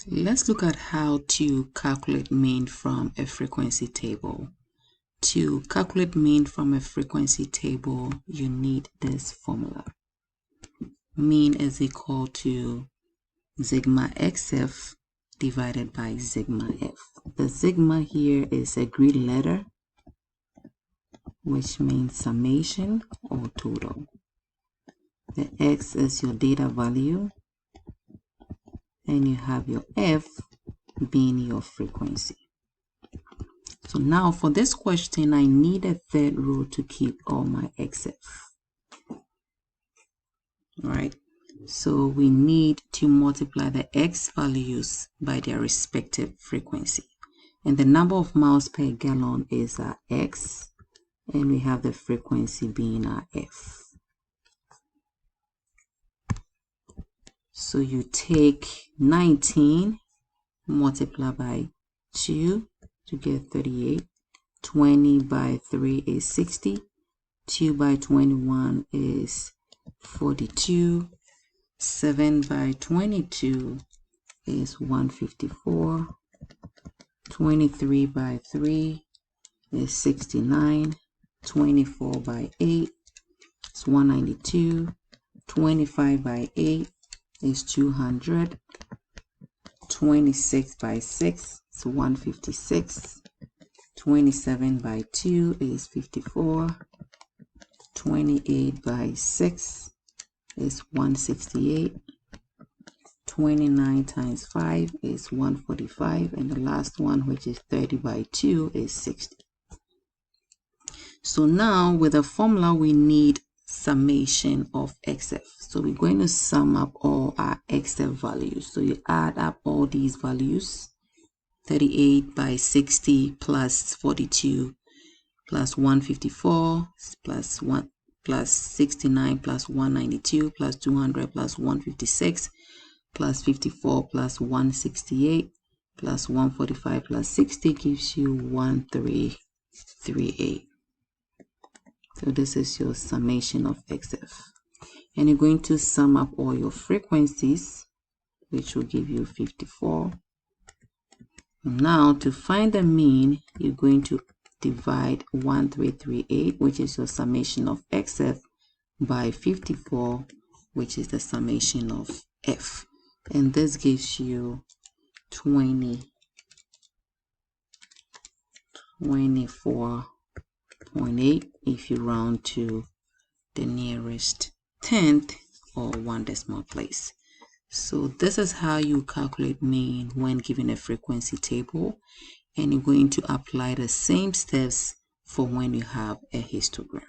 Let's look at how to calculate mean from a frequency table. To calculate mean from a frequency table, you need this formula. Mean is equal to sigma xf divided by sigma f. The sigma here is a Greek letter, which means summation or total. The x is your data value, and you have your f being your frequency. So now for this question, I need a third row to keep all my xf. Right? So we need to multiply the x values by their respective frequency. And the number of miles per gallon is our x, and we have the frequency being our f. So you take 19, multiply by 2 to get 38. 20 by 3 is 60. 2 by 21 is 42. 7 by 22 is 154. 23 by 3 is 69. 24 by 8 is 192. 25 by 8 is 200. 26 by 6 is 156. 27 by 2 is 54. 28 by 6 is 168. 29 times 5 is 145. And the last one, which is 30 by 2, is 60. So now with the formula, we need summation of xf. So we're going to sum up all our xf values. So you add up all these values. 38 by 60 plus 42 plus 154 plus 1 plus 69 plus 192 plus 200 plus 156 plus 54 plus 168 plus 145 plus 60 gives you 1338. So this is your summation of xf. And you're going to sum up all your frequencies, which will give you 54. Now to find the mean, you're going to divide 1338, which is your summation of xf, by 54, which is the summation of f. And this gives you 24.8 if you round to the nearest tenth or 1 decimal place. So this is how you calculate mean when given a frequency table, and you're going to apply the same steps for when you have a histogram.